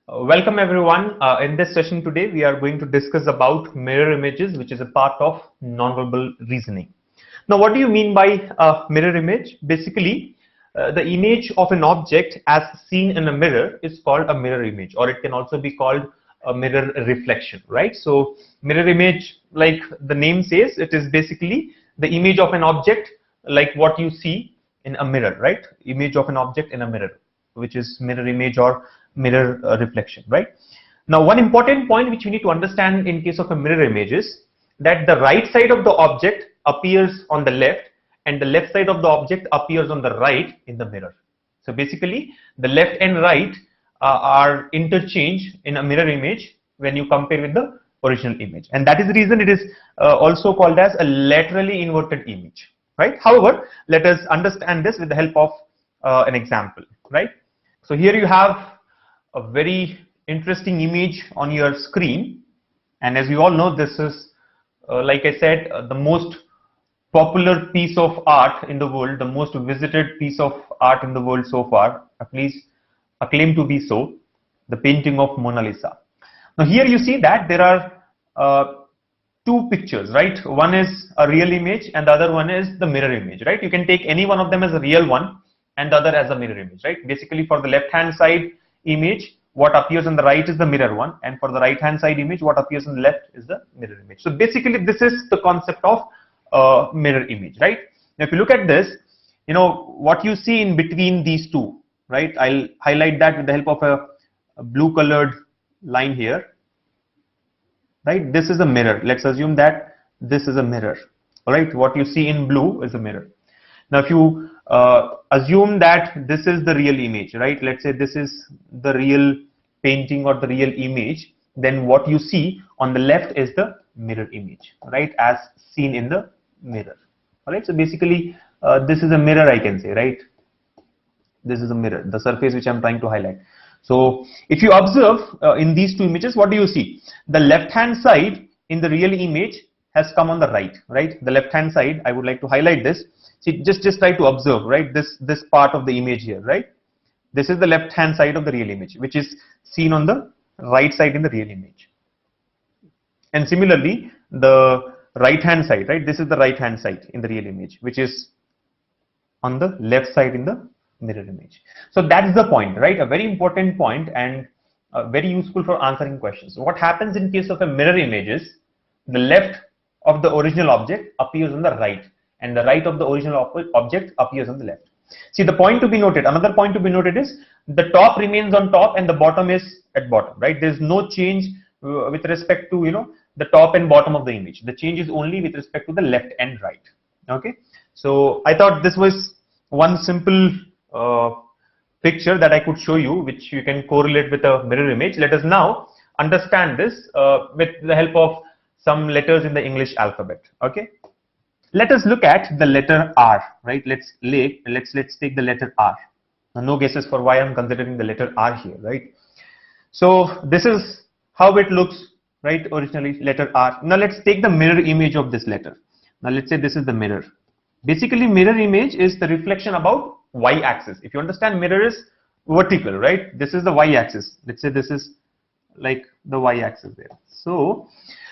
Welcome everyone. In this session today, we are going to discuss about mirror images, which is a part of nonverbal reasoning. Now, what do you mean by a mirror image? Basically, the image of an object as seen in a mirror is called a mirror image, or it can also be called a mirror reflection, right? So, mirror image, like the name says, it is basically the image of an object like what you see in a mirror, right? Image of an object in a mirror, which is mirror image or mirror reflection, right? Now, one important point which you need to understand in case of a mirror image is that the right side of the object appears on the left and the left side of the object appears on the right in the mirror. So basically, the left and right are interchanged in a mirror image when you compare with the original image, and that is the reason it is also called as a laterally inverted image, right? However, let us understand this with the help of an example, right? So here you have a very interesting image on your screen, and as you all know, this is like I said, the most popular piece of art in the world, the most visited piece of art in the world so far, at least acclaimed to be so, the painting of Mona Lisa. Now here you see that there are two pictures, right? One is a real image and the other one is the mirror image, right? You can take any one of them as a real one and the other as a mirror image, right? Basically, for the left hand side image, what appears on the right is the mirror one, and for the right hand side image, what appears on the left is the mirror image. So basically, this is the concept of mirror image, right? Now, if you look at this, you know what you see in between these two, right? I'll highlight that with the help of a blue colored line here, right? This is a mirror. Let's assume that this is a mirror, all right? What you see in blue is a mirror. Now, if you assume that this is the real image, right? Let's say this is the real painting or the real image, then what you see on the left is the mirror image, right? As seen in the mirror, all right? So basically, this is a mirror, I can say, right? This is a mirror, the surface which I'm trying to highlight. So if you observe in these two images, what do you see? The left hand side in the real image has come on the right, right? The left hand side, I would like to highlight this. See, just try to observe, right? This part of the image here, right? This is the left hand side of the real image, which is seen on the right side in the real image. And similarly, the right hand side, right? This is the right hand side in the real image, which is on the left side in the mirror image. So that's the point, right? A very important point and very useful for answering questions. What happens in case of a mirror image is the left of the original object appears on the right, and the right of the original object appears on the left. See, the point to be noted, another point to be noted is the top remains on top and the bottom is at bottom, right? There's no change with respect to, you know, the top and bottom of the image. The change is only with respect to the left and right. Okay, so I thought this was one simple picture that I could show you, which you can correlate with a mirror image. Let us now understand this with the help of some letters in the English alphabet. Okay, let us look at the letter R, right? Let's take the letter R. Now, no guesses for why I'm considering the letter R here, right? So this is how it looks, right? Originally, letter R. Now let's take the mirror image of this letter. Now let's say this is the mirror. Basically, mirror image is the reflection about y-axis. If you understand, mirror is vertical, right? This is the y-axis. Let's say this is like the y-axis there. So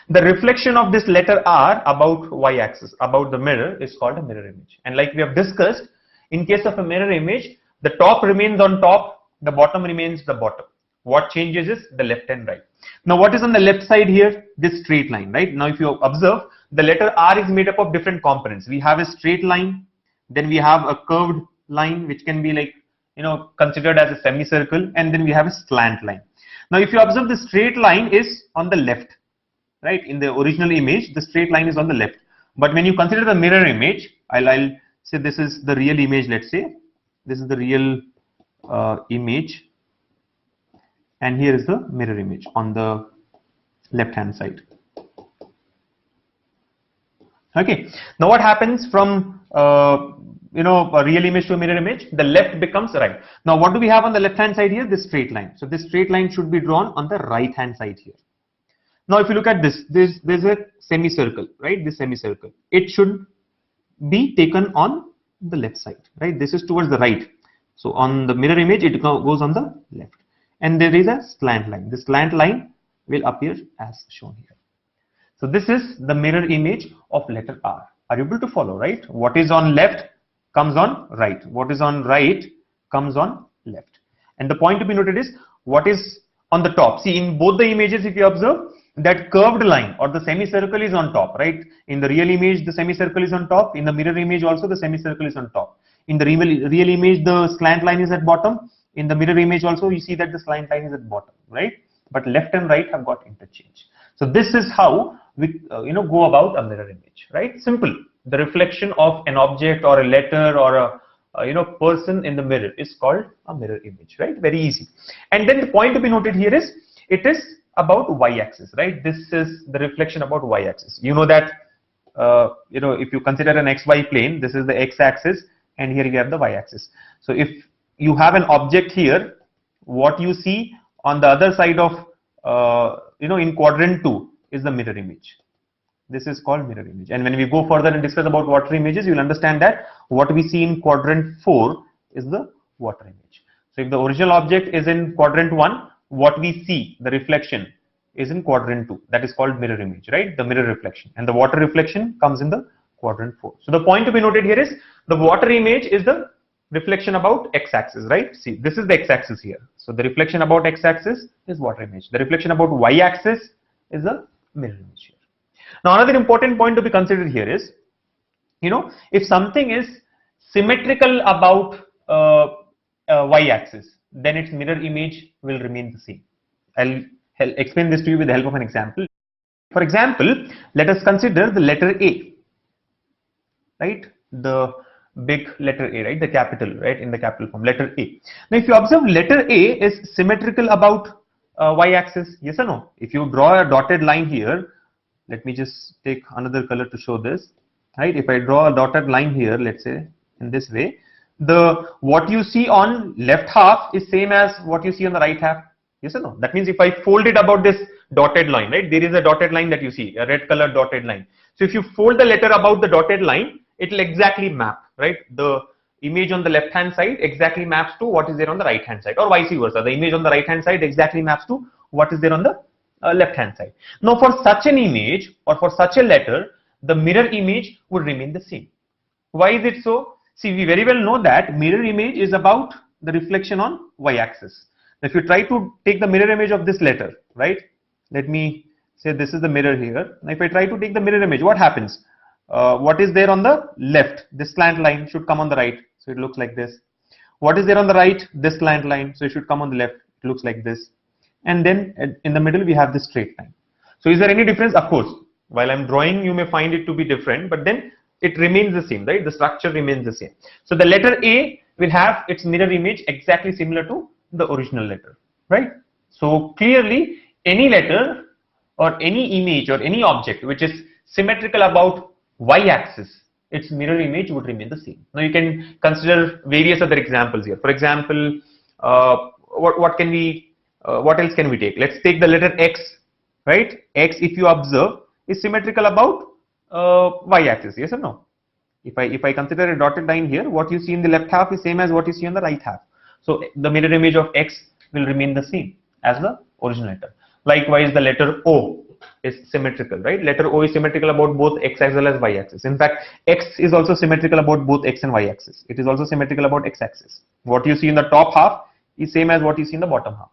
the reflection of this letter R about y-axis, about the mirror, is called a mirror image. And like we have discussed, in case of a mirror image, the top remains on top, the bottom remains the bottom. What changes is the left and right. Now, what is on the left side here? This straight line, right? Now, if you observe, the letter R is made up of different components. We have a straight line, then we have a curved line, which can be like, you know, considered as a semicircle, and then we have a slant line. Now, if you observe, the straight line is on the left, right? In the original image, the straight line is on the left. But when you consider the mirror image, I'll say this is the real image, let's say. This is the real image. And here is the mirror image on the left hand side. Okay. Now what happens from you know, a real image to a mirror image? The left becomes right. Now what do we have on the left hand side here? This straight line. So this straight line should be drawn on the right hand side here. Now if you look at this, there's a semicircle, right? This semicircle. It should be taken on the left side, right? This is towards the right. So on the mirror image, it goes on the left. and there is a slant line. The slant line will appear as shown here. So this is the mirror image of letter R. Are you able to follow, right? What is on left comes on right. What is on right comes on left. And the point to be noted is what is on the top. See, in both the images, if you observe, that curved line or the semicircle is on top, right? In the real image, the semicircle is on top. In the mirror image also, the semicircle is on top. In the real image, the slant line is at bottom. In the mirror image also, you see that the slant line is at bottom, right? But left and right have got interchange. So this is how we go about a mirror image, right? Simple. The reflection of an object or a letter or a person in the mirror is called a mirror image, right? Very easy. And then the point to be noted here is it is about y-axis, right? This is the reflection about y-axis. You know that if you consider an xy plane, this is the x-axis, and here you have the y-axis. So if you have an object here, what you see on the other side of in quadrant 2 is the mirror image. This is called mirror image. And when we go further and discuss about water images, you'll understand that what we see in quadrant 4 is the water image. So if the original object is in quadrant 1, what we see, the reflection, is in quadrant 2. That is called mirror image, right? The mirror reflection. And the water reflection comes in the quadrant 4. So the point to be noted here is the water image is the reflection about x-axis, right? See, this is the x-axis here. So the reflection about x-axis is water image. The reflection about y-axis is the mirror image here. Now another important point to be considered here is, if something is symmetrical about y-axis, then its mirror image will remain the same. I'll explain this to you with the help of an example. For example, let us consider the letter A, right? The big letter A, right? The capital, right? In the capital form, letter A. Now, if you observe, letter A is symmetrical about y-axis, yes or no? If you draw a dotted line here, let me just take another color to show this, right? If I draw a dotted line here, let's say in this way, what you see on left half is same as what you see on the right half, yes or no? That means if I fold it about this dotted line, right? There is a dotted line that you see, a red colored dotted line. So if you fold the letter about the dotted line, it will exactly map, right? The image on the left hand side exactly maps to what is there on the right hand side, or vice versa. The image on the right hand side exactly maps to what is there on the left hand side. Now for such an image or for such a letter, the mirror image would remain the same. Why is it so? See, we very well know that mirror image is about the reflection on y-axis. If you try to take the mirror image of this letter, right? Let me say this is the mirror here. Now if I try to take the mirror image, what happens? What is there on the left? This slant line should come on the right. So it looks like this. What is there on the right? This slant line. So it should come on the left. It looks like this. And then in the middle, we have this straight line. So is there any difference? Of course, while I'm drawing, you may find it to be different, but then it remains the same, right? The structure remains the same. So the letter A will have its mirror image exactly similar to the original letter, right? So clearly, any letter or any image or any object which is symmetrical about y-axis, its mirror image would remain the same. Now you can consider various other examples here. For example, what else can we take? Let's take the letter X, right? X, if you observe, is symmetrical about y-axis, yes or no? If I consider a dotted line here, what you see in the left half is same as what you see on the right half. So the mirror image of X will remain the same as the original letter. Likewise, the letter O is symmetrical, right? Letter O is symmetrical about both X as well as Y-axis. In fact, X is also symmetrical about both X and Y-axis. It is also symmetrical about X-axis. What you see in the top half is same as what you see in the bottom half,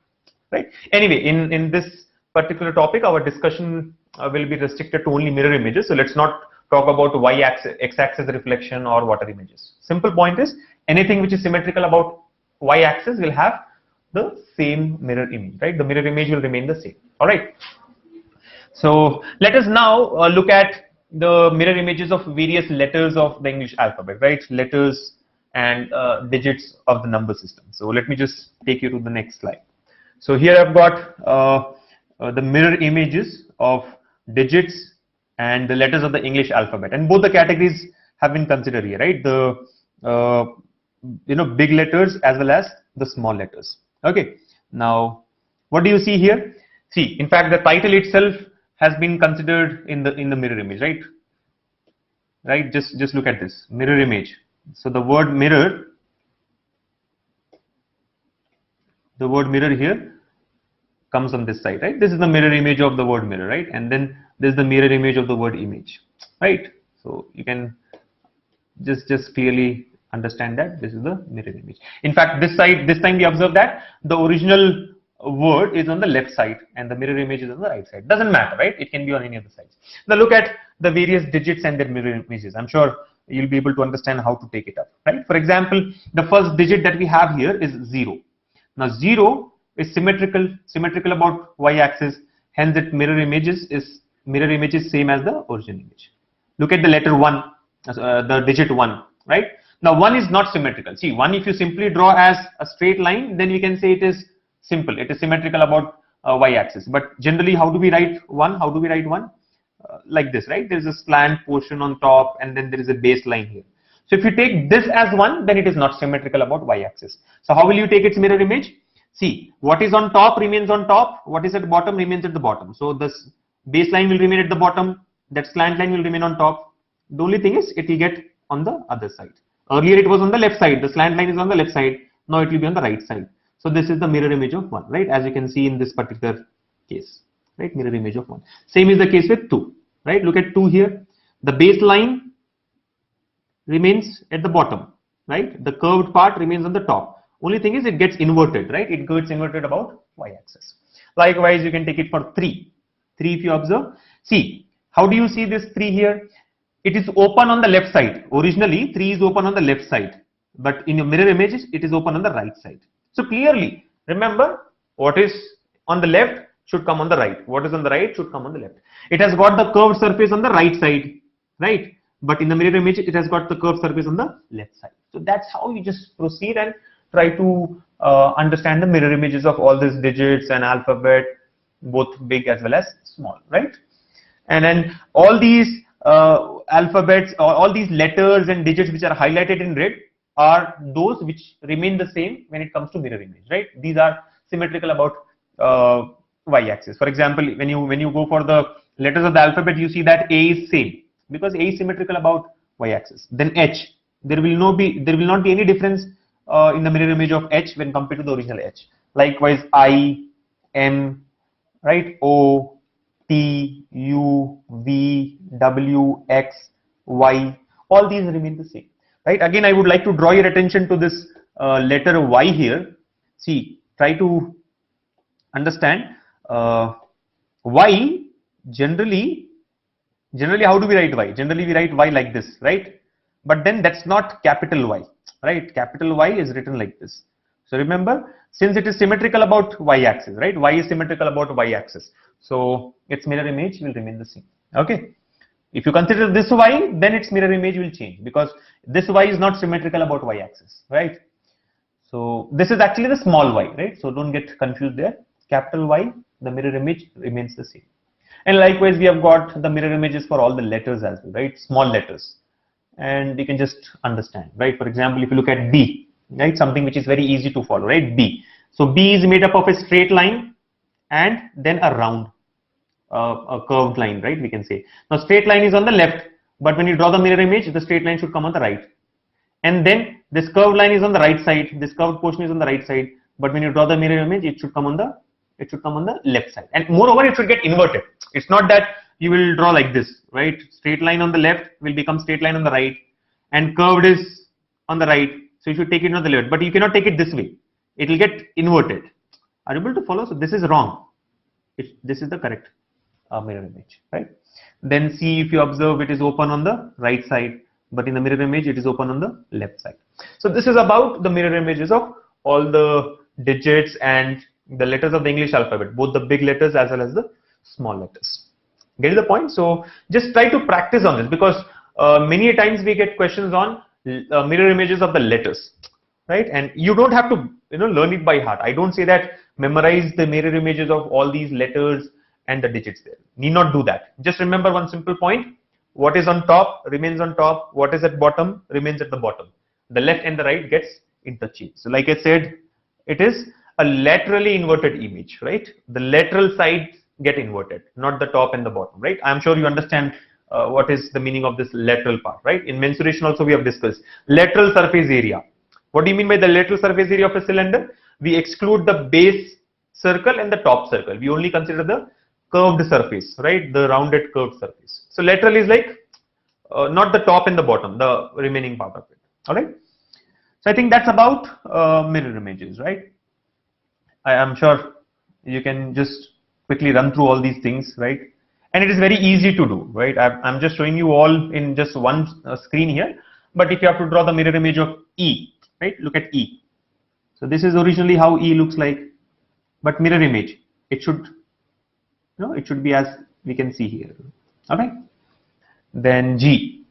right? Anyway, in this particular topic, our discussion will be restricted to only mirror images. So let's not talk about Y-axis, X-axis reflection or water images. Simple point is anything which is symmetrical about Y-axis will have the same mirror image, right? The mirror image will remain the same. All right. So let us now look at the mirror images of various letters of the English alphabet, right? Letters and digits of the number system. So let me just take you to the next slide. So here I've got the mirror images of digits and the letters of the English alphabet, and both the categories have been considered here, right? The big letters as well as the small letters. Okay. Now, what do you see here? See, in fact, the title itself has been considered in the mirror image, right? Right. Just look at this mirror image. So the word mirror here comes on this side, right? This is the mirror image of the word mirror, right? And then this is the mirror image of the word image, right? So you can just clearly understand that this is the mirror image. In fact, this time we observe that the original word is on the left side and the mirror image is on the right side. Doesn't matter, right? It can be on any of the sides. Now look at the various digits and their mirror images. I'm sure you'll be able to understand how to take it up, right? For example, the first digit that we have here is 0. Now 0 is symmetrical about y-axis, hence its mirror image is same as the original image. Look at the letter 1, the digit 1, right? Now 1 is not symmetrical. See, 1 if you simply draw as a straight line, then we can say it is simple. It is symmetrical about y-axis. But generally, how do we write 1? How do we write 1? Like this, right? There is a slant portion on top and then there is a baseline here. So if you take this as 1, then it is not symmetrical about y-axis. So how will you take its mirror image? See, what is on top remains on top, what is at the bottom remains at the bottom. So this baseline will remain at the bottom, that slant line will remain on top. The only thing is it will get on the other side. Earlier it was on the left side, the slant line is on the left side, now it will be on the right side. So this is the mirror image of 1, right? As you can see in this particular case, right? Mirror image of 1. Same is the case with 2, right? Look at 2 here. The baseline remains at the bottom, right? The curved part remains on the top. Only thing is it gets inverted, right? It gets inverted about y-axis. Likewise, you can take it for 3. 3 if you observe. See, how do you see this 3 here? It is open on the left side. Originally, 3 is open on the left side. But in your mirror images, it is open on the right side. So clearly, remember, what is on the left should come on the right. What is on the right should come on the left. It has got the curved surface on the right side, right? But in the mirror image, it has got the curved surface on the left side. So that's how you just proceed and try to understand the mirror images of all these digits and alphabet, both big as well as small, right? And then all these alphabets or all these letters and digits which are highlighted in red are those which remain the same when it comes to mirror image, right? These are symmetrical about y-axis. For example, when you go for the letters of the alphabet, you see that A is same because A is symmetrical about y-axis. Then H, there will not be any difference in the mirror image of H when compared to the original H. Likewise, I, M, right? O, T, U, V, W, X, Y, all these remain the same, right? Again, I would like to draw your attention to this letter Y here. See, try to understand Y generally how do we write Y? Generally we write Y like this, right? But then that's not capital Y, right? Capital Y is written like this. So remember, since it is symmetrical about y-axis, right? Y is symmetrical about y-axis. So its mirror image will remain the same. Okay. If you consider this Y, then its mirror image will change because this Y is not symmetrical about y-axis, right? So this is actually the small y, right? So don't get confused there. Capital Y, the mirror image remains the same. And likewise, we have got the mirror images for all the letters as well, right? Small letters. And you can just understand, right? For example, if you look at B, right? Something which is very easy to follow, right? B. So B is made up of a straight line and then a round, a curved line, right? We can say. Now straight line is on the left, but when you draw the mirror image, the straight line should come on the right. And then this curved line is on the right side. This curved portion is on the right side, but when you draw the mirror image, it should come on the left side. And moreover, it should get inverted. It's not that you will draw like this, right? Straight line on the left will become straight line on the right, and curved is on the right. So you should take it on the left, but you cannot take it this way. It will get inverted. Are you able to follow? So this is wrong. This is the correct mirror image, right? Then C, if you observe, it is open on the right side, but in the mirror image, it is open on the left side. So this is about the mirror images of all the digits and the letters of the English alphabet, both the big letters as well as the small letters. Get the point? So just try to practice on this because many times we get questions on mirror images of the letters, right? And you don't have to learn it by heart. I don't say that memorize the mirror images of all these letters and the digits there. Need not do that. Just remember one simple point. What is on top remains on top. What is at bottom remains at the bottom. The left and the right gets interchanged. So like I said, it is a laterally inverted image, right? The lateral sides get inverted, not the top and the bottom, right? I'm sure you understand what is the meaning of this lateral part, right? In mensuration also we have discussed lateral surface area. What do you mean by the lateral surface area of a cylinder? We exclude the base circle and the top circle. We only consider the curved surface, right? The rounded curved surface. So lateral is like not the top and the bottom, the remaining part of it. All right. So I think that's about mirror images, right? I am sure you can just quickly run through all these things, right? And it is very easy to do, right? I'm just showing you all in just one screen here. But if you have to draw the mirror image of E, right? Look at E. So this is originally how E looks like, but mirror image, it should, it should be as we can see here. All right. Then G,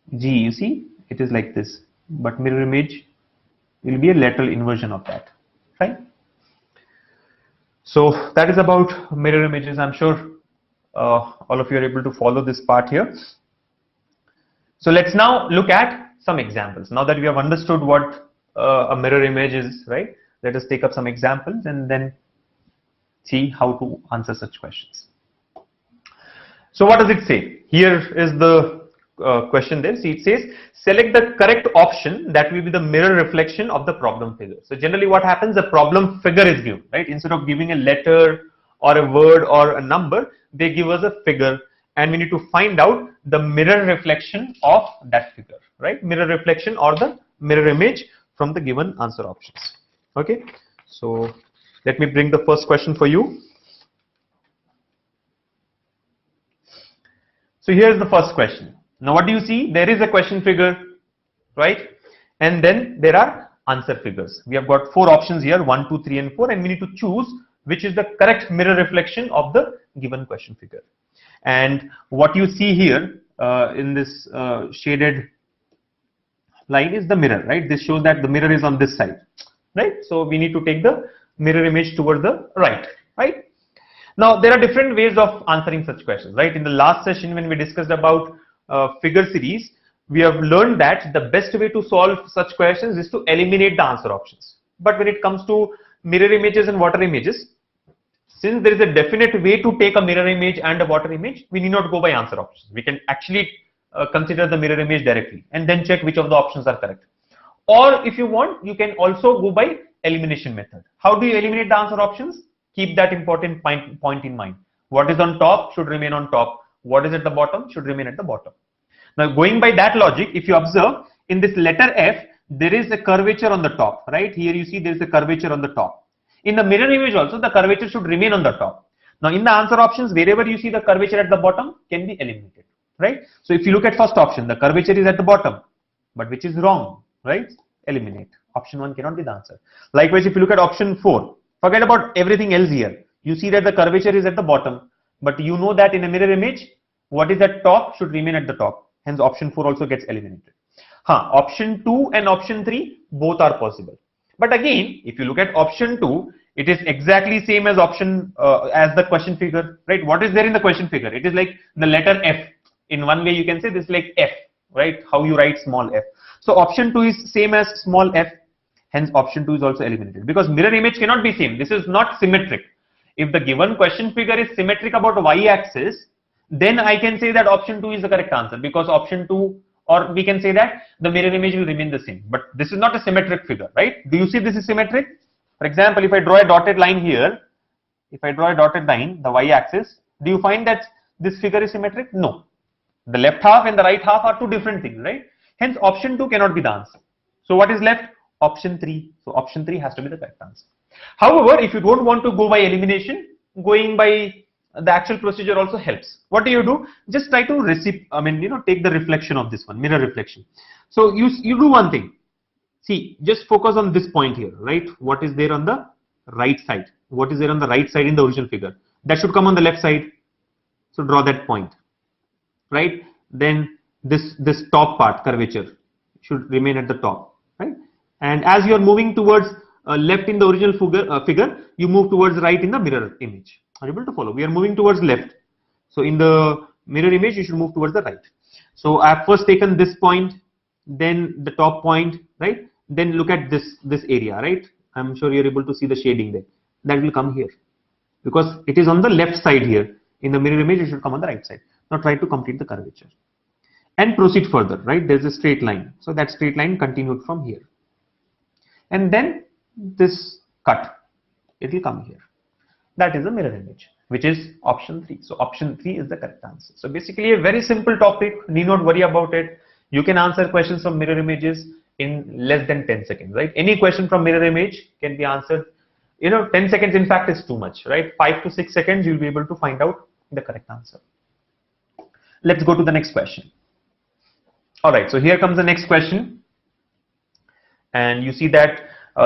you see, it is like this, but mirror image will be a lateral inversion of that, right? So that is about mirror images. I'm sure all of you are able to follow this part here. So let's now look at some examples. Now that we have understood what a mirror image is, right? Let us take up some examples and then see how to answer such questions. So what does it say? Here is the question there. See, it says select the correct option that will be the mirror reflection of the problem figure. So generally what happens, the problem figure is given, right? Instead of giving a letter or a word or a number, they give us a figure and we need to find out the mirror reflection of that figure, right? Mirror reflection or the mirror image from the given answer options. Okay, so let me bring the first question for you. So here's the first question. Now what do you see? There is a question figure, right? And then there are answer figures. We have got 4 options here, 1, 2, 3 and 4, and we need to choose which is the correct mirror reflection of the given question figure. And what you see here in this shaded line is the mirror, right? This shows that the mirror is on this side, right? So we need to take the mirror image towards the right, right? Now there are different ways of answering such questions, right? In the last session when we discussed about figure series, we have learned that the best way to solve such questions is to eliminate the answer options. But when it comes to mirror images and water images, since there is a definite way to take a mirror image and a water image, we need not go by answer options. We can actually consider the mirror image directly and then check which of the options are correct. Or if you want, you can also go by elimination method. How do you eliminate the answer options? Keep that important point in mind. What is on top should remain on top. What is at the bottom should remain at the bottom. Now going by that logic, if you observe in this letter F, there is a curvature on the top, right? Here you see there is a curvature on the top. In the mirror image also, the curvature should remain on the top. Now in the answer options, wherever you see the curvature at the bottom can be eliminated, right? So if you look at first option, the curvature is at the bottom, but which is wrong, right? Eliminate. Option 1 cannot be the answer. Likewise, if you look at option 4, forget about everything else here. You see that the curvature is at the bottom, but you know that in a mirror image, what is at top should remain at the top. Hence option 4 also gets eliminated. Option 2 and option 3, both are possible. But again, if you look at option 2, it is exactly same as option as the question figure, right? What is there in the question figure? It is like the letter F. In one way, you can say this is like F, right? How you write small f. So option 2 is same as small f. Hence option 2 is also eliminated because mirror image cannot be same. This is not symmetric. If the given question figure is symmetric about y-axis, then I can say that option 2 is the correct answer because option 2, or we can say that the mirror image will remain the same. But this is not a symmetric figure, right? Do you see this is symmetric? For example, if I draw a dotted line here, the y-axis, do you find that this figure is symmetric? No. The left half and the right half are two different things, right? Hence option 2 cannot be the answer. So what is left? Option 3. So option 3 has to be the correct answer. However, if you don't want to go by elimination, going by the actual procedure also helps. What do? Just try to take the reflection of this one, mirror reflection. So you do one thing. See, just focus on this point here, right? What is there on the right side? What is there on the right side in the original figure? That should come on the left side. So draw that point, right? Then this top part, curvature, should remain at the top, right? And as you are moving towards left in the original figure, you move towards right in the mirror image. Are you able to follow? We are moving towards left. So in the mirror image, you should move towards the right. So I have first taken this point, then the top point, right? Then look at this area, right? I'm sure you're able to see the shading there. That will come here because it is on the left side here. In the mirror image, it should come on the right side. Now try to complete the curvature and proceed further, right? There's a straight line. So that straight line continued from here. And then this cut it will come here. That is a mirror image, which is option 3. So option 3 is the correct answer. So basically a very simple topic, need not worry about it. You can answer questions from mirror images in less than 10 seconds, right? Any question from mirror image can be answered. 10 seconds in fact is too much, right? 5 to 6 seconds you'll be able to find out the correct answer. Let's go to the next question. All right, so here comes the next question. And you see that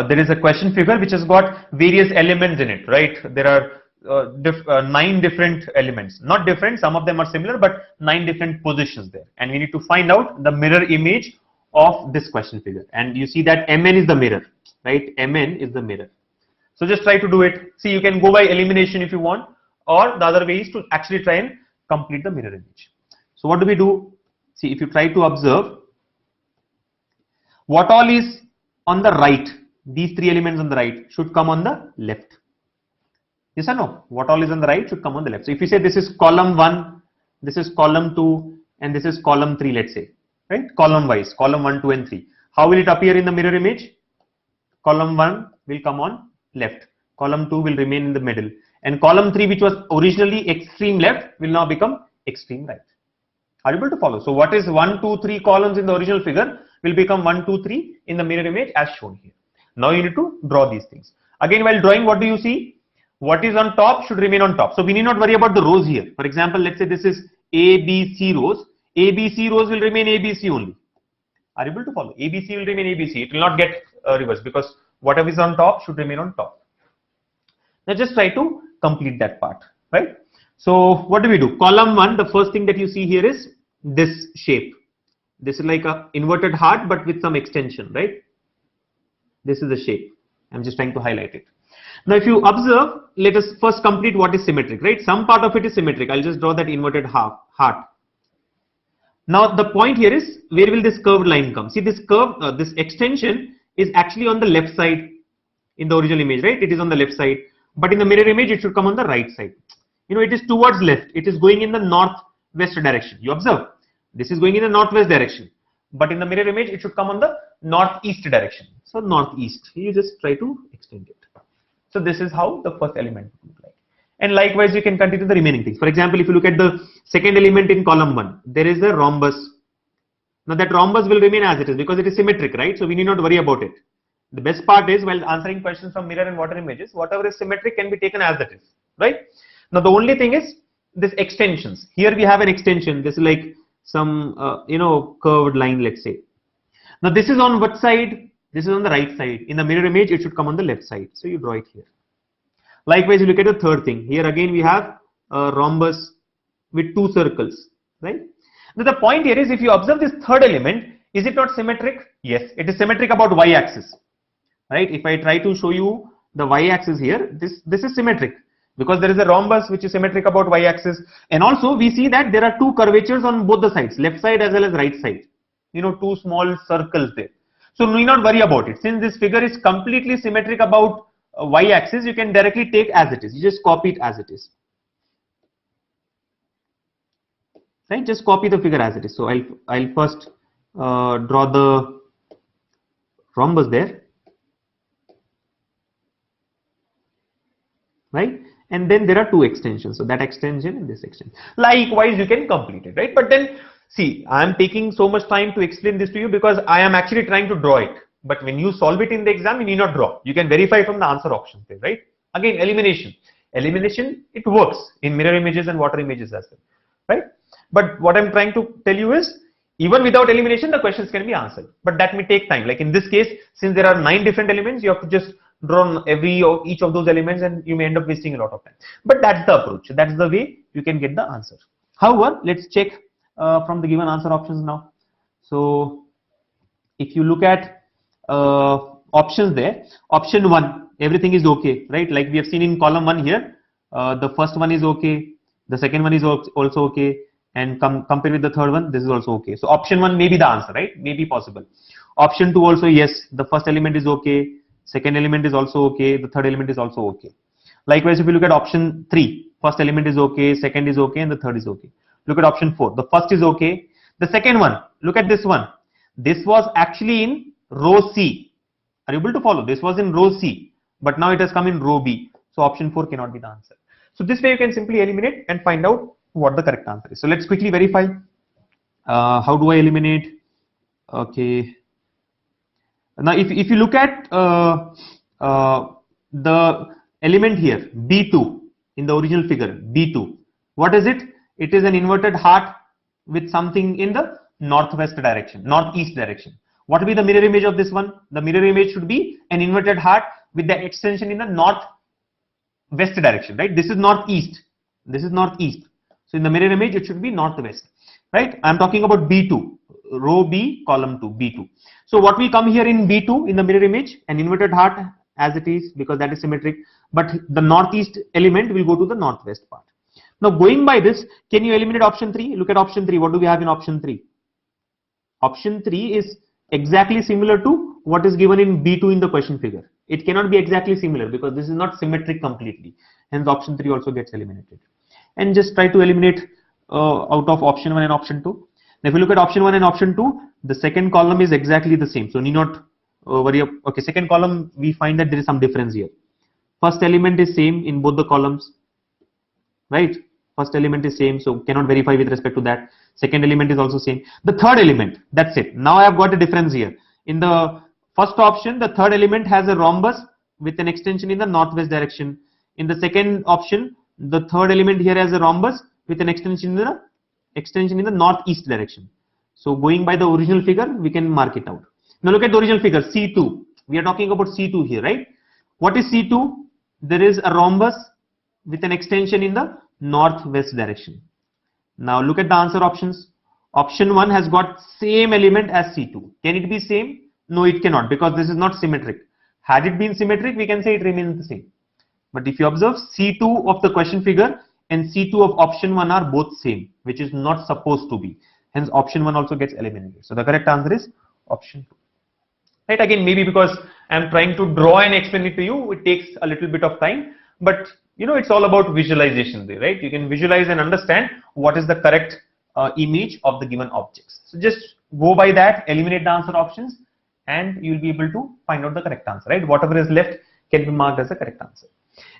there is a question figure which has got various elements in it, right? There are 9 different elements, not different, some of them are similar, but 9 different positions there. And we need to find out the mirror image of this question figure. And you see that MN is the mirror, right? MN is the mirror. So just try to do it. See, you can go by elimination if you want, or the other way is to actually try and complete the mirror image. So what do we do? See, if you try to observe, what all is on the right, these 3 elements on the right should come on the left. Yes or no? What all is on the right should come on the left. So if you say this is column 1, this is column 2, and this is column 3, let's say, right? Column wise, column 1, 2, and 3. How will it appear in the mirror image? Column 1 will come on left. Column 2 will remain in the middle. And column 3, which was originally extreme left, will now become extreme right. Are you able to follow? So what is 1, 2, 3 columns in the original figure will become 1, 2, 3 in the mirror image as shown here. Now you need to draw these things. Again, while drawing, what do you see? What is on top should remain on top. So we need not worry about the rows here. For example, let's say this is A, B, C rows. A, B, C rows will remain A, B, C only. Are you able to follow? A, B, C will remain A, B, C. It will not get reversed because whatever is on top should remain on top. Now just try to complete that part, right? So what do we do? Column 1, the first thing that you see here is this shape. This is like a inverted heart but with some extension, right? This is the shape. I'm just trying to highlight it. Now if you observe, let us first complete what is symmetric, right? Some part of it is symmetric. I'll just draw that inverted heart. Now the point here is, where will this curved line come? See, this curve, this extension is actually on the left side in the original image, right? It is on the left side, but in the mirror image it should come on the right side. It is towards left. It is going in the northwest direction. You observe, this is going in the northwest direction, but in the mirror image it should come on the northeast direction. So northeast, you just try to extend it. So this is how the first element would look like. And likewise, you can continue the remaining things. For example, if you look at the second element in column 1, there is a rhombus. Now that rhombus will remain as it is because it is symmetric, right? So we need not worry about it. The best part is, while answering questions from mirror and water images, whatever is symmetric can be taken as it is, right? Now the only thing is this extensions. Here we have an extension. This is like some curved line, let's say. Now this is on what side? This is on the right side. In the mirror image, it should come on the left side. So you draw it here. Likewise, you look at the third thing. Here again we have a rhombus with 2 circles, right? Now the point here is, if you observe this third element, is it not symmetric? Yes, it is symmetric about y-axis, right? If I try to show you the y-axis here, this is symmetric because there is a rhombus which is symmetric about y-axis, and also we see that there are 2 curvatures on both the sides, left side as well as right side. 2 small circles there. So need not worry about it. Since this figure is completely symmetric about y-axis, you can directly take as it is. You just copy it as it is. Right? Just copy the figure as it is. So I'll first draw the rhombus there, right? And then there are 2 extensions. So that extension and this extension. Likewise, you can complete it, right? But then see, I am taking so much time to explain this to you because I am actually trying to draw it. But when you solve it in the exam, you need not draw. You can verify from the answer options there, right? Again, elimination. Elimination, it works in mirror images and water images as well, right? But what I'm trying to tell you is, even without elimination, the questions can be answered. But that may take time. Like in this case, since there are 9 different elements, you have to just draw each of those elements and you may end up wasting a lot of time. But that's the approach. That's the way you can get the answer. However, let's check from the given answer options now. So if you look at options there, option 1, everything is okay, right? Like we have seen in column 1 here, the first one is okay, the second one is also okay, and compared with the third one, this is also okay. So option 1 may be the answer, right? May be possible. Option 2 also, yes, the first element is okay, second element is also okay, the third element is also okay. Likewise, if you look at option 3, first element is okay, second is okay, and the third is okay. Look at option 4, the first is okay, the second one, look at this one. This was actually in row C. Are you able to follow? This was in row C, but now it has come in row B. So option 4 cannot be the answer. So this way you can simply eliminate and find out what the correct answer is. So let's quickly verify. How do I eliminate? Okay. Now if you look at the element here, B2 in the original figure, B2, what is it? It is an inverted heart with something in the northwest direction, northeast direction. What will be the mirror image of this one? The mirror image should be an inverted heart with the extension in the northwest direction, right? This is northeast. This is northeast. So in the mirror image, it should be northwest, right? I'm talking about B2, row B, column 2, B2. So what will come here in B2 in the mirror image? An inverted heart as it is, because that is symmetric, but the northeast element will go to the northwest part. Now going by this, can you eliminate option 3? Look at option 3. What do we have in option 3? Option 3 is exactly similar to what is given in B2 in the question figure. It cannot be exactly similar because this is not symmetric completely. Hence option 3 also gets eliminated. And just try to eliminate out of option 1 and option 2. Now if you look at option 1 and option 2, the second column is exactly the same. So need not worry. Okay, second column, we find that there is some difference here. First element is same in both the columns, right? First element is same, so cannot verify with respect to that. Second element is also same. The third element, that's it. Now I have got a difference here. In the first option, the third element has a rhombus with an extension in the northwest direction. In the second option, the third element here has a rhombus with an extension in the northeast direction. So going by the original figure, we can mark it out. Now look at the original figure, C2. We are talking about C2 here, right? What is C2? There is a rhombus with an extension in the northwest direction. Now look at the answer options. Option 1 has got same element as C2. Can it be same? No, it cannot, because this is not symmetric. Had it been symmetric, we can say it remains the same. But if you observe, C2 of the question figure and C2 of option 1 are both same, which is not supposed to be. Hence option 1 also gets eliminated. So the correct answer is option 2. Right, again, maybe because I'm trying to draw and explain it to you, it takes a little bit of time, but you know, it's all about visualization there, right? You can visualize and understand what is the correct image of the given objects. So just go by that, eliminate the answer options, and you'll be able to find out the correct answer, right? Whatever is left can be marked as the correct answer.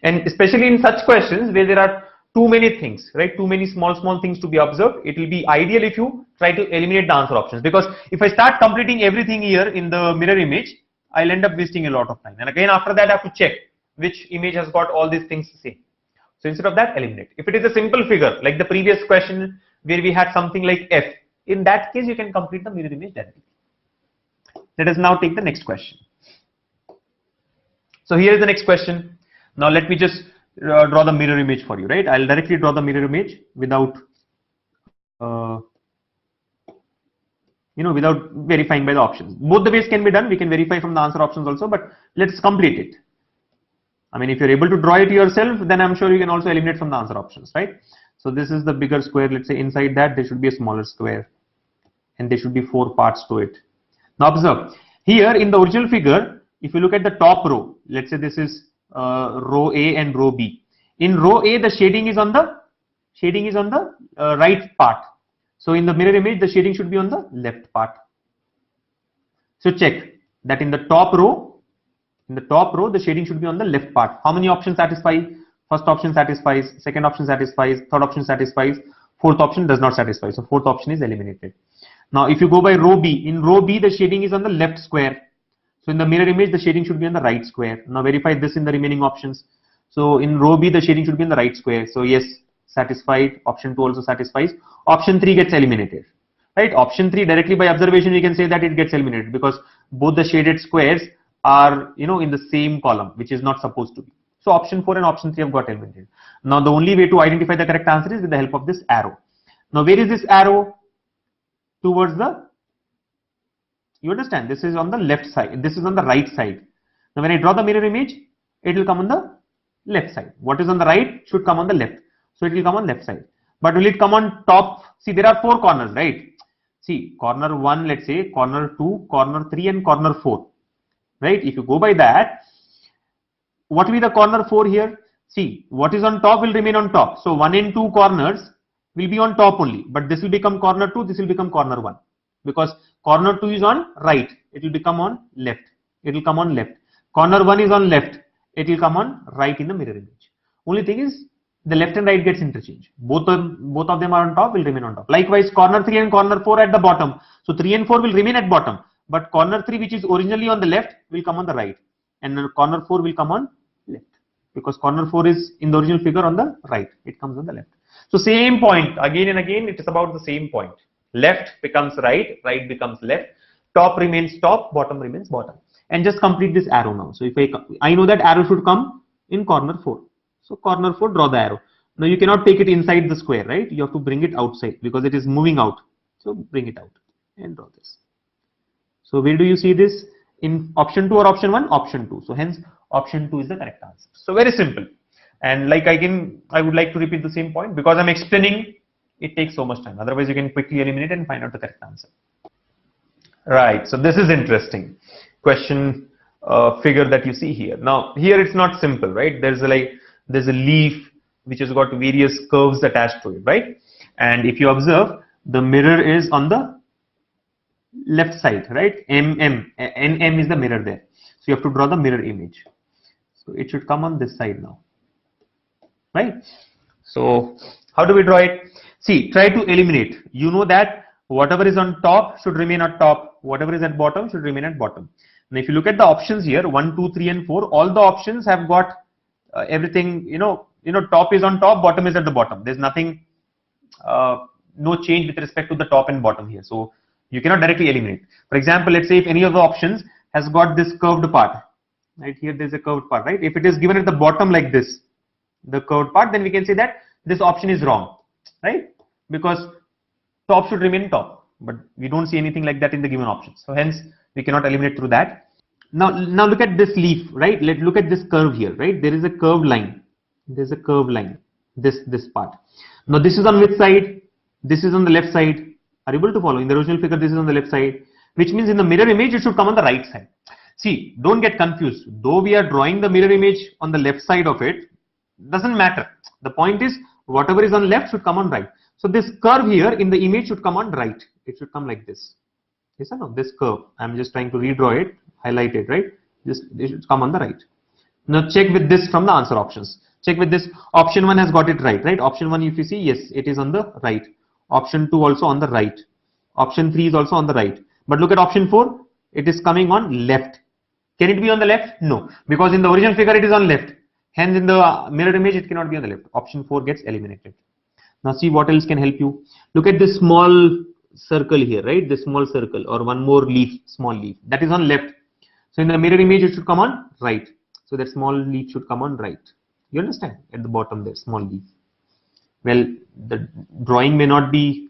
And especially in such questions where there are too many things, right? Too many small things to be observed. It will be ideal if you try to eliminate the answer options, because if I start completing everything here in the mirror image, I'll end up wasting a lot of time. And again, after that, I have to check which image has got all these things the same. So instead of that, eliminate. If it is a simple figure, like the previous question where we had something like F, in that case, you can complete the mirror image directly. Let us now take the next question. So here is the next question. Now let me just draw the mirror image for you, right? I'll directly draw the mirror image without, without verifying by the options. Both the ways can be done. We can verify from the answer options also, but let's complete it. I mean, if you're able to draw it yourself, then I'm sure you can also eliminate from the answer options, right? So this is the bigger square. Let's say inside that there should be a smaller square, and there should be 4 parts to it. Now observe here in the original figure. If you look at the top row, let's say this is row A and row B. In row A, the shading is on the right part. So in the mirror image, the shading should be on the left part. So check that in the top row, the shading should be on the left part. How many options satisfy? First option satisfies, second option satisfies, third option satisfies, fourth option does not satisfy. So fourth option is eliminated. Now if you go by row B, in row B, the shading is on the left square. So in the mirror image, the shading should be on the right square. Now verify this in the remaining options. So in row B, the shading should be in the right square. So yes, satisfied. Option 2 also satisfies. Option 3 gets eliminated, right? Option 3 directly by observation, we can say that it gets eliminated because both the shaded squares are, in the same column, which is not supposed to be. So option 4 and option 3 have got eliminated. Now the only way to identify the correct answer is with the help of this arrow. Now where is this arrow? Towards the, you understand, this is on the left side, this is on the right side. Now when I draw the mirror image, it will come on the left side. What is on the right should come on the left. So it will come on left side. But will it come on top? See, there are 4 corners, right? See, corner 1, let's say, corner 2, corner 3 and corner 4. Right? If you go by that, what will be the corner 4 here? See, what is on top will remain on top. So 1 and 2 corners will be on top only. But this will become corner 2, this will become corner 1. Because corner 2 is on right, it will become on left. It will come on left. Corner 1 is on left it will come on right in the mirror image. Only thing is the left and right gets interchanged. Both of them are on top, will remain on top. Likewise, corner 3 and corner 4 at the bottom. So 3 and 4 will remain at bottom, but corner 3, which is originally on the left, will come on the right, and then corner 4 will come on left, because corner 4 is in the original figure on the right. It comes on the left. So same point again and again. It is about the same point. Left becomes right, right becomes left. Top remains top, bottom remains bottom. And just complete this arrow now. So if I know that arrow should come in corner 4. So corner 4, draw the arrow. Now you cannot take it inside the square, right? You have to bring it outside because it is moving out. So bring it out and draw this. So where do you see this? In option 2 or option 1? Option 2. So hence option 2 is the correct answer. So very simple. And like I would like to repeat the same point because I'm explaining. It takes so much time. Otherwise, you can quickly eliminate and find out the correct answer. Right. So this is interesting. Question figure that you see here. Now here it's not simple, right? There's a leaf which has got various curves attached to it, right? And if you observe, the mirror is on the left side, right? NM is the mirror there. So you have to draw the mirror image. So it should come on this side now, right? So how do we draw it? See, try to eliminate. You know that whatever is on top should remain at top. Whatever is at bottom should remain at bottom. Now, if you look at the options here, 1, 2, 3, and 4, all the options have got everything. Top is on top, bottom is at the bottom. There's nothing, no change with respect to the top and bottom here. So you cannot directly eliminate. For example, let's say if any of the options has got this curved part, right here, there's a curved part, right? If it is given at the bottom like this, the curved part, then we can say that this option is wrong, right? Because top should remain top, but we don't see anything like that in the given options. So hence we cannot eliminate through that. Now look at this leaf, right? Let's look at this curve here, right? There is a curved line. There's a curved line. This part. Now this is on which side? This is on the left side. Are you able to follow? In the original figure, this is on the left side, which means in the mirror image it should come on the right side. See, don't get confused. Though we are drawing the mirror image on the left side of it, doesn't matter. The point is whatever is on left should come on right. So this curve here in the image should come on right. It should come like this. Yes or no? This curve. I'm just trying to redraw it, highlight it, right? This should come on the right. Now check with this from the answer options. Check with this. Option 1 has got it right, right? Option 1, if you see, yes, it is on the right. Option 2 also on the right. Option 3 is also on the right. But look at option 4. It is coming on left. Can it be on the left? No, because in the original figure it is on left. Hence in the mirror image it cannot be on the left. Option 4 gets eliminated. Now see what else can help you. Look at this small circle here, right? This small circle, or one more leaf, small leaf, that is on left. So in the mirror image it should come on right. So that small leaf should come on right. You understand? At the bottom there, small leaf. Well, the drawing may not be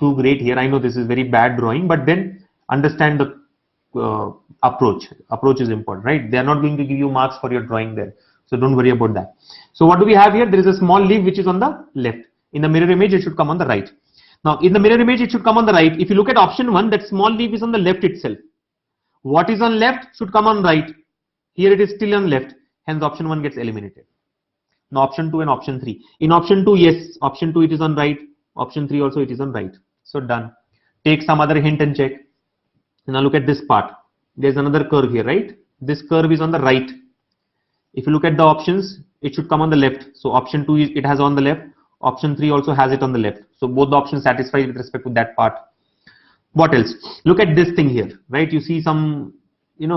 too great here. I know this is very bad drawing, but then understand the approach. Approach is important, right? They are not going to give you marks for your drawing there. So don't worry about that. So what do we have here? There is a small leaf which is on the left. In the mirror image, it should come on the right. Now, in the mirror image, it should come on the right. If you look at option 1, that small leaf is on the left itself. What is on left should come on right. Here it is still on left. Hence, option 1 gets eliminated. Now, option 2 and option 3. In option 2, yes, option 2 it is on right. Option 3 also it is on right. So done. Take some other hint and check. Now look at this part. There's another curve here, right? This curve is on the right. If you look at the options, it should come on the left. So option 2 it has on the left. Option 3 also has it on the left. So both the options satisfy with respect to that part. What else? Look at this thing here, right? You see some,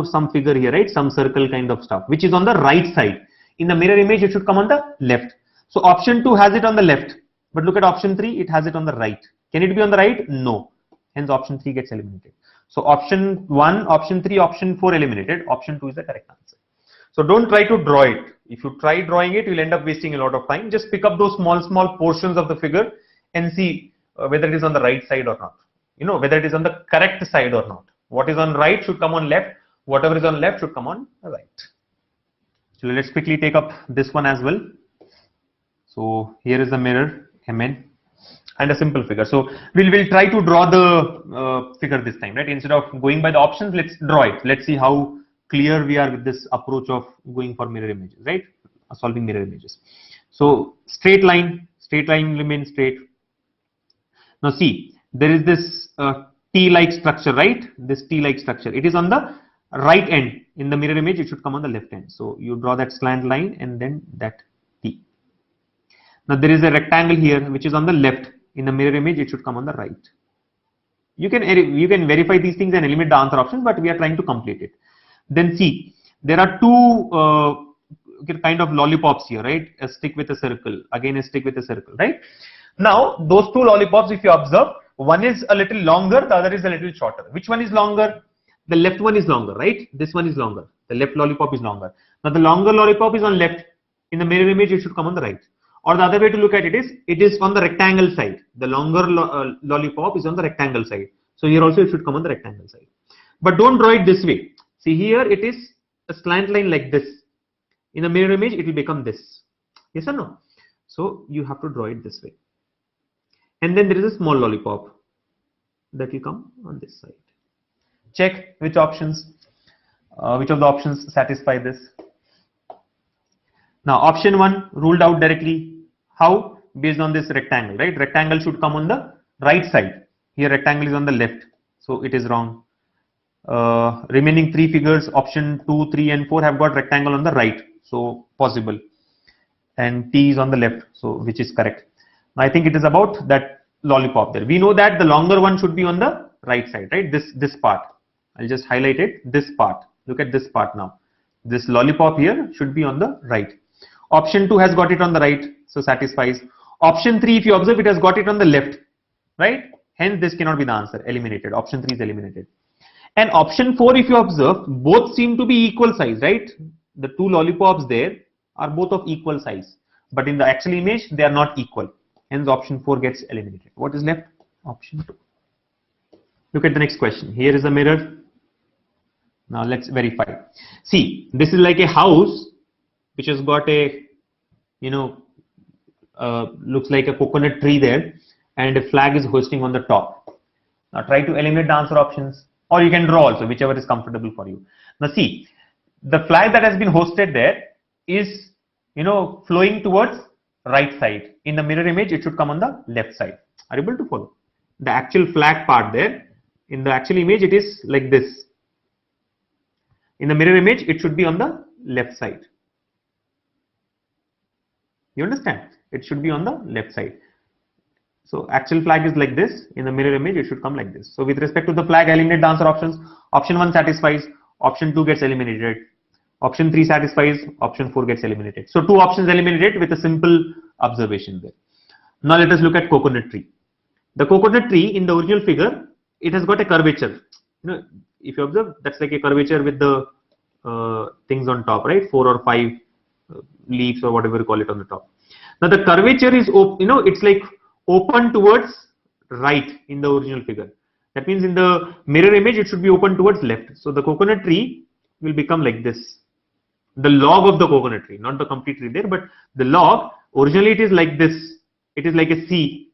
some figure here, right? Some circle kind of stuff, which is on the right side. In the mirror image, it should come on the left. So option 2 has it on the left, but look at option 3, it has it on the right. Can it be on the right? No. Hence option 3 gets eliminated. So option 1, option 3, option 4 eliminated. Option 2 is the correct answer. So don't try to draw it. If you try drawing it, you'll end up wasting a lot of time. Just pick up those small portions of the figure and see whether it is on the right side or not. Whether it is on the correct side or not. What is on right should come on left. Whatever is on left should come on right. So let's quickly take up this one as well. So here is the mirror, MN, and a simple figure. So we'll try to draw the figure this time, right? Instead of going by the options, let's draw it. Let's see how clear we are with this approach of going for mirror images, right? Solving mirror images. So straight line remains straight. Now see, there is this T-like structure, right? This T-like structure. It is on the right end. In the mirror image, it should come on the left hand. So you draw that slant line and then that T. Now there is a rectangle here which is on the left. In the mirror image, it should come on the right. You can verify these things and eliminate the answer options, but we are trying to complete it. Then see, there are two kind of lollipops here, right? A stick with a circle, again a stick with a circle, right? Now, those two lollipops, if you observe, one is a little longer, the other is a little shorter. Which one is longer? The left one is longer, right? This one is longer. The left lollipop is longer. Now the longer lollipop is on left. In the mirror image, it should come on the right. Or the other way to look at it is on the rectangle side. The longer lollipop is on the rectangle side. So here also it should come on the rectangle side. But don't draw it this way. See here it is a slant line like this. In the mirror image, it will become this. Yes or no? So you have to draw it this way. And then there is a small lollipop that will come on this side. Check which of the options satisfy this. Now option 1 ruled out directly. How? Based on this rectangle, right? Rectangle should come on the right side. Here rectangle is on the left, so it is wrong. Remaining 3 figures, option 2, 3 and 4 have got rectangle on the right, so possible. And T is on the left, so which is correct. Now I think it is about that lollipop there. We know that the longer one should be on the right side, right? This part. I'll just highlight it. This part. Look at this part now. This lollipop here should be on the right. Option 2 has got it on the right, so satisfies. Option 3, if you observe, it has got it on the left, right? Hence, this cannot be the answer. Eliminated. Option 3 is eliminated. And option 4, if you observe, both seem to be equal size, right? The two lollipops there are both of equal size. But in the actual image, they are not equal. Hence, option 4 gets eliminated. What is left? Option 2. Look at the next question. Here is a mirror. Now let's verify. See, this is like a house which has got a, looks like a coconut tree there, and a flag is hoisting on the top. Now try to eliminate the answer options, or you can draw also, whichever is comfortable for you. Now see, the flag that has been hosted there is, flowing towards right side. In the mirror image, it should come on the left side. Are you able to follow? The actual flag part there, in the actual image, it is like this. In the mirror image, it should be on the left side. You understand? It should be on the left side. So actual flag is like this. In the mirror image, it should come like this. So with respect to the flag, eliminate the answer options. Option 1 satisfies. Option 2 gets eliminated. Option 3 satisfies. Option 4 gets eliminated. So 2 options eliminated with a simple observation there. Now let us look at coconut tree. The coconut tree in the original figure, it has got a curvature. If you observe, that's like a curvature with the things on top, right? 4 or 5 leaves or whatever you call it on the top. Now the curvature is, it's like open towards right in the original figure. That means in the mirror image, it should be open towards left. So the coconut tree will become like this. The log of the coconut tree, not the complete tree there, but the log, originally it is like this. It is like a C.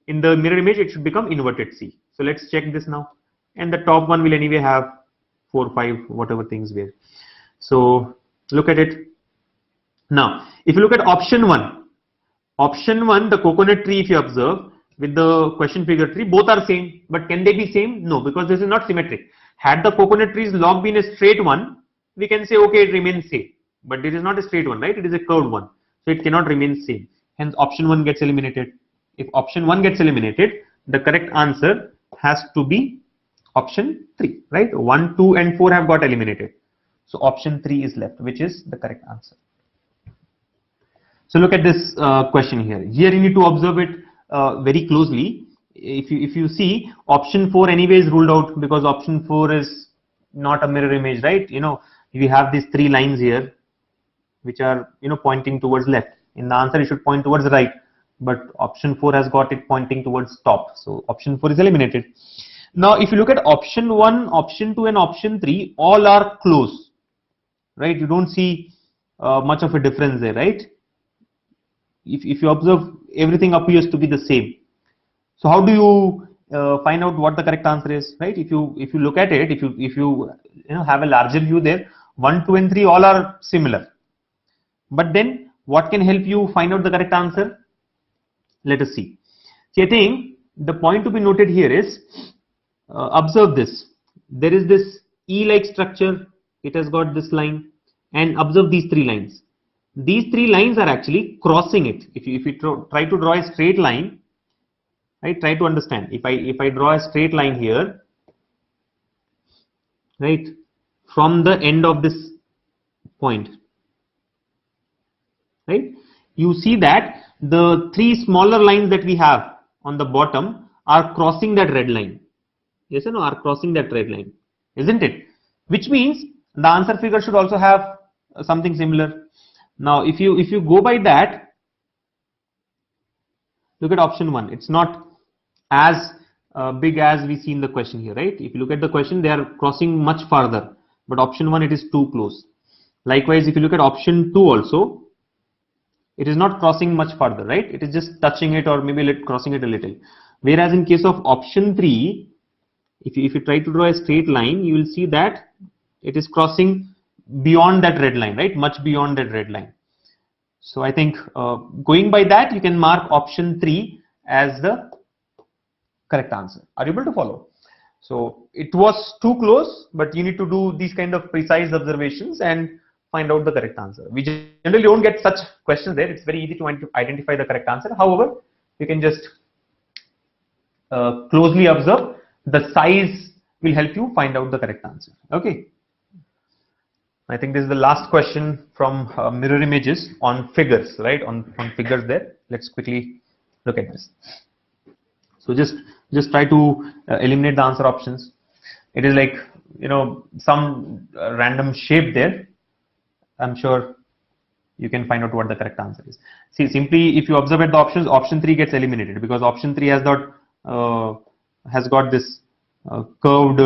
In the mirror image, it should become inverted C. So let's check this now. And the top one will anyway have 4, 5, whatever things were. So look at it. Now, if you look at option 1, the coconut tree, if you observe, with the question figure tree, both are same. But can they be same? No, because this is not symmetric. Had the coconut tree's log been a straight one, we can say, okay, it remains same. But this is not a straight one, right? It is a curved one. So it cannot remain same. Hence, option 1 gets eliminated. If option 1 gets eliminated, the correct answer has to be option 3, right? 1, 2 and 4 have got eliminated. So option 3 is left, which is the correct answer. So look at this question here. Here you need to observe it very closely. If you see, option 4 anyway is ruled out because option 4 is not a mirror image, right? We have these 3 lines here which are pointing towards left. In the answer, it should point towards right, but option 4 has got it pointing towards top. So option 4 is eliminated. Now, if you look at option 1, option 2 and option 3, all are close, right? You don't see much of a difference there, right? If you observe, everything appears to be the same. So how do you find out what the correct answer is, right? If you look at it, if you have a larger view there, 1, 2 and 3 all are similar. But then what can help you find out the correct answer? Let us see. See, I think the point to be noted here is, observe this. There is this E-like structure it has got this line, and observe these three lines. These three lines are actually crossing it. If you try to draw a straight line, right, try to understand. If I draw a straight line here, right, from the end of this point, right, you see that the three smaller lines that we have on the bottom are crossing that red line. Yes or no? Are crossing that red line, isn't it? Which means the answer figure should also have something similar. Now, if you go by that, look at option 1. It's not as big as we see in the question here, right? If you look at the question, they are crossing much farther, but option 1, it is too close. Likewise, if you look at option 2 also, it is not crossing much farther, right? It is just touching it, or maybe crossing it a little. Whereas in case of option 3, if you try to draw a straight line, you will see that it is crossing beyond that red line, right? Much beyond that red line. So I think going by that, you can mark option 3 as the correct answer. Are you able to follow? So it was too close, but you need to do these kind of precise observations and find out the correct answer. We generally don't get such questions there. It's very easy to identify the correct answer. However, you can just closely observe. The size will help you find out the correct answer. Okay. I think this is the last question from mirror images on figures, right? On figures there. Let's quickly look at this. So just try to eliminate the answer options. It is like, you know, some random shape there. I'm sure you can find out what the correct answer is. See, simply if you observe at the options, option 3 gets eliminated because option 3 has got this curved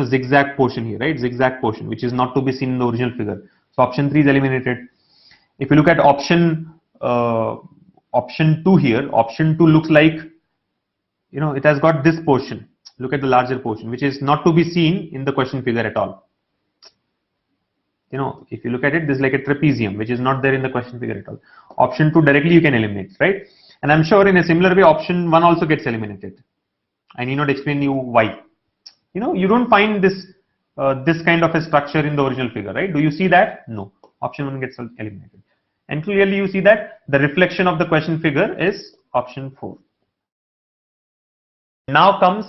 zigzag portion here, right? Zigzag portion, which is not to be seen in the original figure. So option 3 is eliminated. If you look at option 2 here, option 2 looks like, you know, it has got this portion. Look at the larger portion, which is not to be seen in the question figure at all. You know, if you look at it, this is like a trapezium, which is not there in the question figure at all. Option 2 directly you can eliminate, right? And I'm sure in a similar way, option 1 also gets eliminated. I need not explain you why. You know, you don't find this kind of a structure in the original figure, right? Do you see that? No. Option 1 gets eliminated. And clearly you see that the reflection of the question figure is option 4. Now comes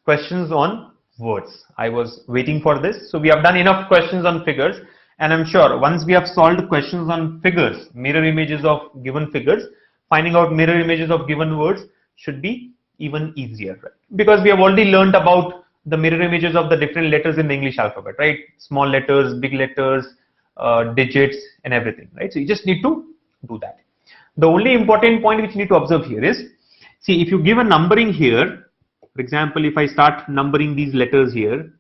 questions on words. I was waiting for this. So we have done enough questions on figures. And I'm sure once we have solved questions on figures, mirror images of given figures, finding out mirror images of given words should be even easier, right? Because we have already learned about the mirror images of the different letters in the English alphabet, right? Small letters, big letters, digits, and everything, right? So you just need to do that. The only important point which you need to observe here is, see, if you give a numbering here, for example, if I start numbering these letters here,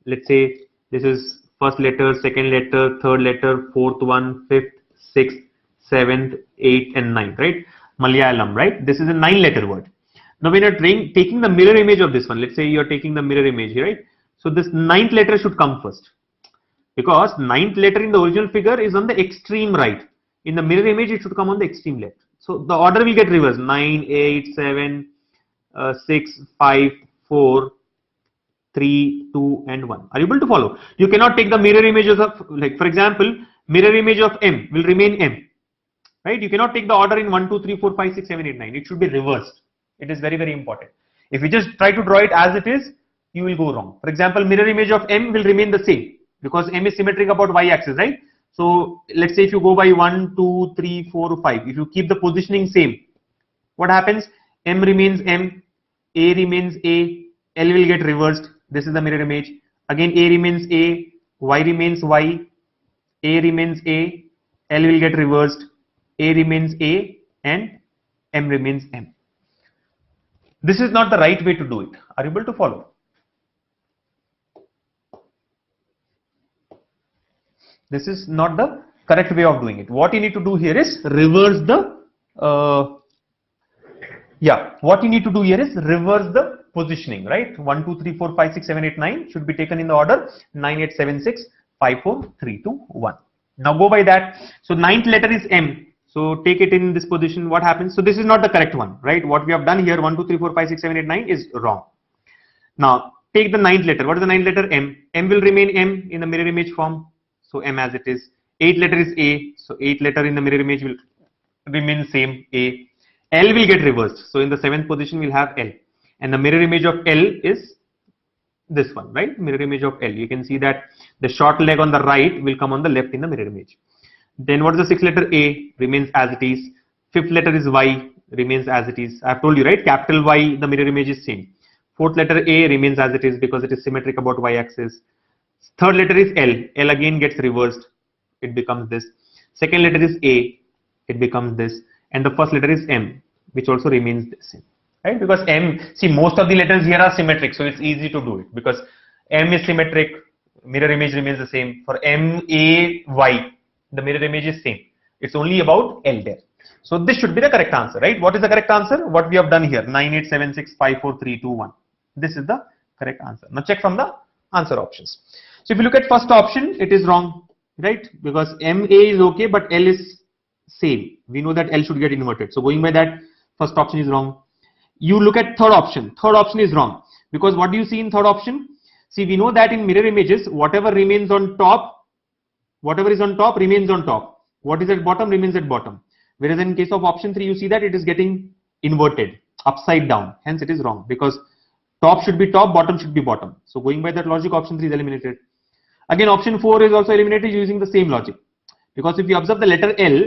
let's say this is first letter, second letter, third letter, fourth one, fifth, sixth, seventh, eighth, and ninth, right? Malayalam, right? This is a 9-letter word. Now, when you're taking the mirror image of this one, let's say you're taking the mirror image here, right? So this 9th letter should come first, because 9th letter in the original figure is on the extreme right. In the mirror image, it should come on the extreme left. So the order will get reversed: 9, 8, 7, 6, 5, 4, 3, 2, and 1. Are you able to follow? You cannot take the mirror images of, like, for example, mirror image of M will remain M, right? You cannot take the order in 1, 2, 3, 4, 5, 6, 7, 8, 9. It should be reversed. It is very, very important. If you just try to draw it as it is, you will go wrong. For example, mirror image of M will remain the same because M is symmetric about y-axis, right? So let's say if you go by 1, 2, 3, 4, 5, if you keep the positioning same, what happens? M remains M, A remains A, L will get reversed. This is the mirror image. Again, A remains A, Y remains Y, A remains A, L will get reversed, A remains A, and M remains M. This is not the right way to do it. Are you able to follow? This is not the correct way of doing it. What you need to do here is reverse the positioning, right? 1, 2, 3, 4, 5, 6, 7, 8, 9 should be taken in the order 9, 8, 7, 6, 5, 4, 3, 2, 1. Now go by that. So 9th letter is M. So take it in this position. What happens? So this is not the correct one, right? What we have done here, 1, 2, 3, 4, 5, 6, 7, 8, 9 is wrong. Now take the ninth letter. What is the ninth letter? M. M will remain M in the mirror image form. So M as it is. Eighth letter is A. So eighth letter in the mirror image will remain same, A. L will get reversed. So in the seventh position, we'll have L. And the mirror image of L is this one, right? Mirror image of L. You can see that the short leg on the right will come on the left in the mirror image. Then what is the sixth letter? A remains as it is. Fifth letter is Y, remains as it is. I have told you, right? Capital Y, the mirror image is same. Fourth letter A remains as it is because it is symmetric about Y axis. Third letter is L. L again gets reversed. It becomes this. Second letter is A. It becomes this. And the first letter is M, which also remains the same. Right? Because M, see, most of the letters here are symmetric, so it's easy to do it because M is symmetric, mirror image remains the same. For M, A, Y, the mirror image is same. It's only about L there. So this should be the correct answer, right? What is the correct answer? What we have done here, 9, 8, 7, 6, 5, 4, 3, 2, 1. This is the correct answer. Now check from the answer options. So if you look at first option, it is wrong, right? Because MA is okay, but L is same. We know that L should get inverted. So going by that, first option is wrong. You look at third option. Third option is wrong because what do you see in third option? See, we know that in mirror images, whatever remains on top, whatever is on top remains on top. What is at bottom remains at bottom. Whereas in case of option 3, you see that it is getting inverted, upside down. Hence, it is wrong because top should be top, bottom should be bottom. So going by that logic, option 3 is eliminated. Again, option 4 is also eliminated using the same logic. Because if you observe the letter L,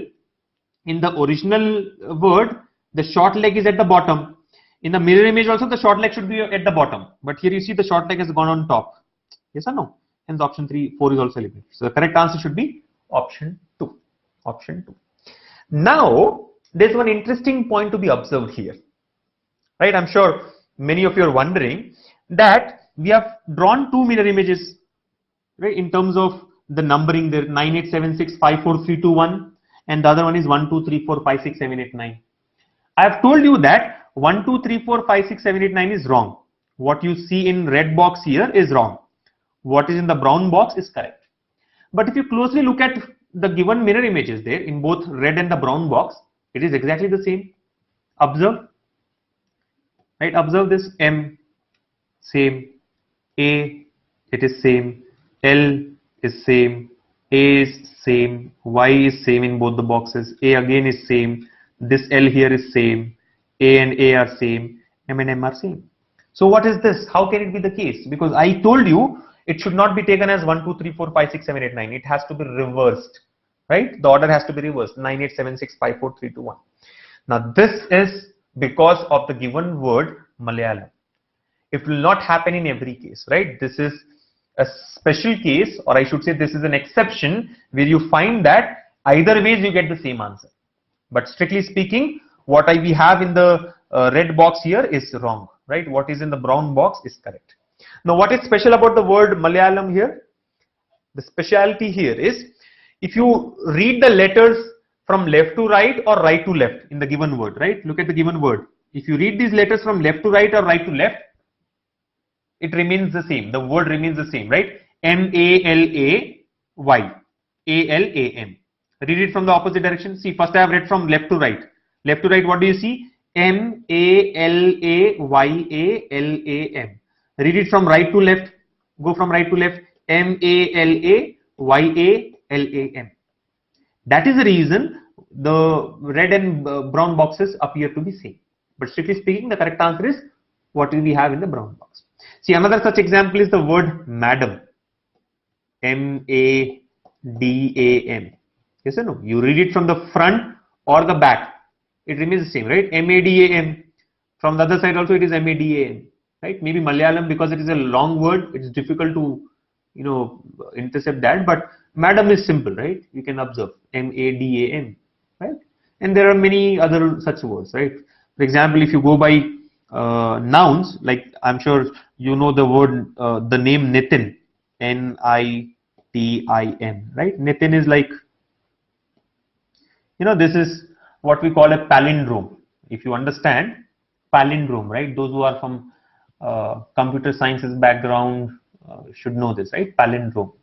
in the original word, the short leg is at the bottom. In the mirror image also, the short leg should be at the bottom. But here you see the short leg has gone on top. Yes or no? Hence option 4 is also eliminated. So the correct answer should be option 2. Option 2. Now, there's one interesting point to be observed here. Right? I'm sure many of you are wondering that we have drawn two mirror images, right? In terms of the numbering there, 9, 8, 7, 6, 5, 4, 3, 2, 1. And the other one is 1, 2, 3, 4, 5, 6, 7, 8, 9. I have told you that 1, 2, 3, 4, 5, 6, 7, 8, 9 is wrong. What you see in red box here is wrong. What is in the brown box is correct. But if you closely look at the given mirror images there in both red and the brown box, it is exactly the same. Observe. Right? Observe this. M, same. A, it is same. L is same. A is same. Y is same in both the boxes. A again is same. This L here is same. A and A are same. M and M are same. So what is this? How can it be the case? Because I told you it should not be taken as 1, 2, 3, 4, 5, 6, 7, 8, 9. It has to be reversed. Right? The order has to be reversed. 9, 8, 7, 6, 5, 4, 3, 2, 1. Now this is because of the given word Malayalam. It will not happen in every case. Right? This is a special case, or I should say this is an exception where you find that either ways you get the same answer. But strictly speaking, what we have in the red box here is wrong, right? What is in the brown box is correct. Now, what is special about the word Malayalam here? The speciality here is if you read the letters from left to right or right to left in the given word, right? Look at the given word. If you read these letters from left to right or right to left, it remains the same. The word remains the same, right? M-A-L-A-Y, A-L-A-M. Read it from the opposite direction. See, first I have read from left to right. Left to right, what do you see? M-A-L-A-Y-A-L-A-M. Read it from right to left. Go from right to left. M-A-L-A-Y-A-L-A-M. That is the reason the red and brown boxes appear to be same. But strictly speaking, the correct answer is what we have in the brown box. See, another such example is the word madam. M-A-D-A-M. Yes or no? You read it from the front or the back. It remains the same, right? M-A-D-A-M. From the other side also it is M-A-D-A-M. Right? Maybe Malayalam, because it is a long word, it's difficult to, intercept that. But madam is simple, right? You can observe M-A-D-A-M, right? And there are many other such words, right? For example, if you go by nouns, like I'm sure you know the word, the name Nitin, N-I-T-I-N, right? Nitin is like, this is what we call a palindrome. If you understand palindrome, right? Those who are from computer sciences background should know this, right? Palindrome.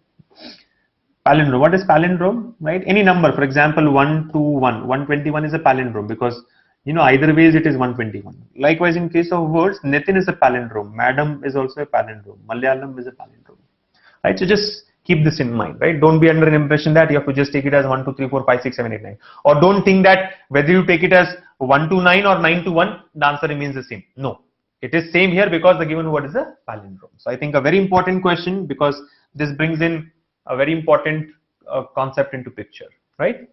Palindrome. What is palindrome, right? Any number, for example, 121. 121 is a palindrome because Either ways it is 121. Likewise, in case of words, Nitin is a palindrome, Madam is also a palindrome, Malayalam is a palindrome, right? So just keep this in mind, right? Don't be under an impression that you have to just take it as 1, 2, 3, 4, 5, 6, 7, 8, 9. Or don't think that whether you take it as 1 to 9 or 9 to 1, the answer remains the same. No, it is same here because the given word is a palindrome. So I think a very important question, because this brings in a very important concept into picture, right?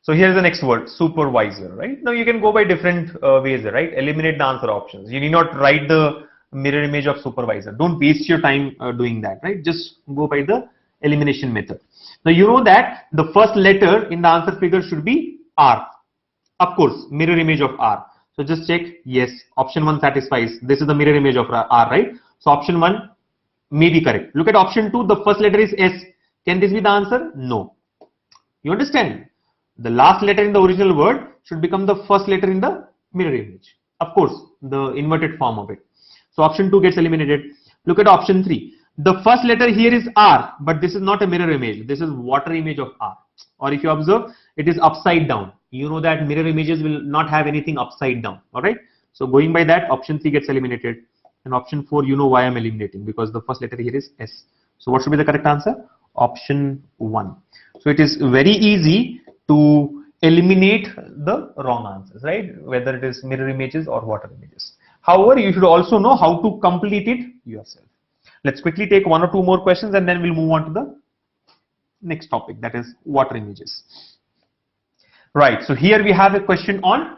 So here's the next word, supervisor, right? Now you can go by different ways, right? Eliminate the answer options. You need not write the mirror image of supervisor. Don't waste your time doing that, right? Just go by the elimination method. Now you know that the first letter in the answer figure should be R. Of course, mirror image of R. So just check, yes, option 1 satisfies. This is the mirror image of R, right? So option 1 may be correct. Look at option 2, the first letter is S. Can this be the answer? No. You understand? The last letter in the original word should become the first letter in the mirror image. Of course, the inverted form of it. So option 2 gets eliminated. Look at option 3. The first letter here is R, but this is not a mirror image. This is water image of R. Or if you observe, it is upside down. You know that mirror images will not have anything upside down. All right. So going by that, option 3 gets eliminated. And option 4, you know why I'm eliminating, because the first letter here is S. So what should be the correct answer? Option 1. So it is very easy to eliminate the wrong answers, right? Whether it is mirror images or water images. However, you should also know how to complete it yourself. Let's quickly take 1 or 2 more questions and then we'll move on to the next topic, that is water images. Right, so here we have a question on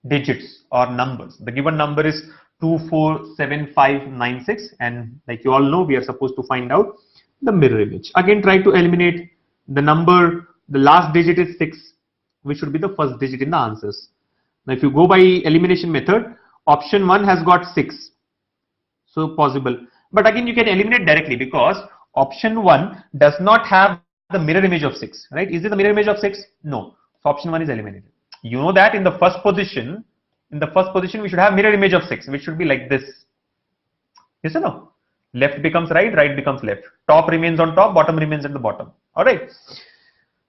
digits or numbers. The given number is 247596, and like you all know, we are supposed to find out the mirror image. Again, try to eliminate the number. The last digit is 6, which should be the first digit in the answers. Now, if you go by elimination method, option 1 has got 6. So possible. But again, you can eliminate directly because option 1 does not have the mirror image of 6, right? Is it the mirror image of 6? No. So option 1 is eliminated. You know that in the first position, we should have mirror image of 6, which should be like this. Yes or no? Left becomes right, right becomes left. Top remains on top, bottom remains at the bottom. All right.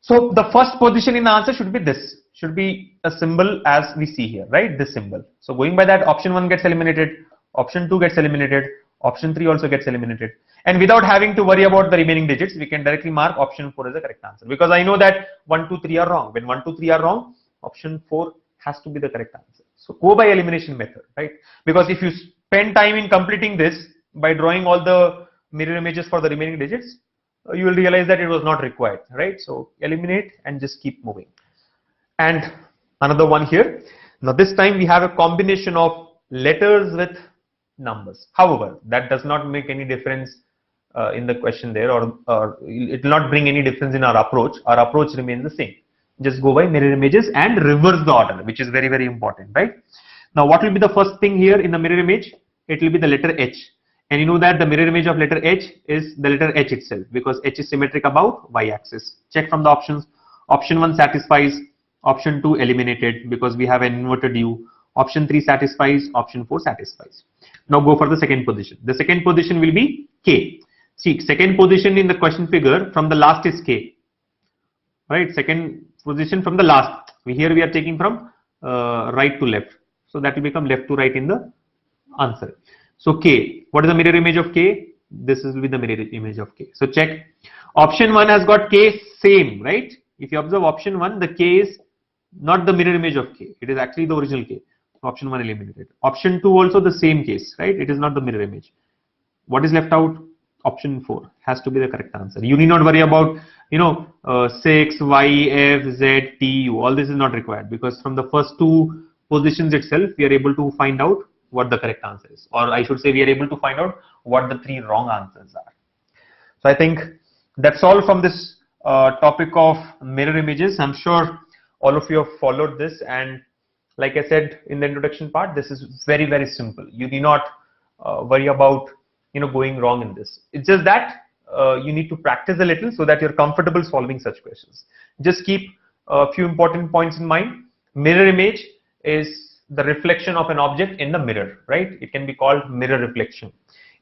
So the first position in the answer should be this, should be a symbol as we see here, right? This symbol. So going by that, option 1 gets eliminated, option 2 gets eliminated, option 3 also gets eliminated. And without having to worry about the remaining digits, we can directly mark option 4 as the correct answer. Because I know that 1, 2, 3 are wrong. When 1, 2, 3 are wrong, option 4 has to be the correct answer. So go by elimination method, right? Because if you spend time in completing this by drawing all the mirror images for the remaining digits, you will realize that it was not required, right? So eliminate and just keep moving. And another one here. Now this time we have a combination of letters with numbers. However, that does not make any difference in the question there, or it will not bring any difference in our approach. Our approach remains the same. Just go by mirror images and reverse the order, which is very, very important, right? Now what will be the first thing here in the mirror image? It will be the letter H. And you know that the mirror image of letter H is the letter H itself, because H is symmetric about y-axis. Check from the options. Option 1 satisfies, option 2 eliminated because we have an inverted U. Option 3 satisfies, option 4 satisfies. Now go for the second position. The second position will be K. See, second position in the question figure from the last is K. Right, second position from the last. Here we are taking from right to left. So that will become left to right in the answer. So K, what is the mirror image of K? This will be the mirror image of K. So check. Option 1 has got K same, right? If you observe option 1, the K is not the mirror image of K. It is actually the original K. Option 1 eliminated. Option 2 also the same case, right? It is not the mirror image. What is left out? Option 4 has to be the correct answer. You need not worry about, 6, Y, F, Z, T, U. All this is not required, because from the first 2 positions itself, we are able to find out what the correct answer is. Or I should say we are able to find out what the 3 wrong answers are. So I think that's all from this topic of mirror images. I'm sure all of you have followed this, and like I said in the introduction part, this is very, very simple. You need not worry about going wrong in this. It's just that you need to practice a little so that you're comfortable solving such questions. Just keep a few important points in mind. Mirror image is the reflection of an object in the mirror, right? It can be called mirror reflection.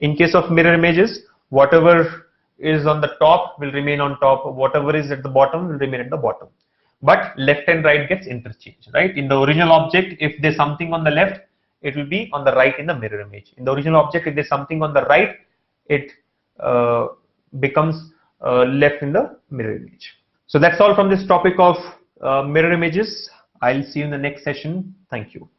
In case of mirror images, whatever is on the top will remain on top, whatever is at the bottom will remain at the bottom. but left and right gets interchanged, right? In the original object, if there's something on the left, it will be on the right in the mirror image. In the original object, if there's something on the right, it becomes left in the mirror image. So that's all from this topic of mirror images. I'll see you in the next session. Thank you.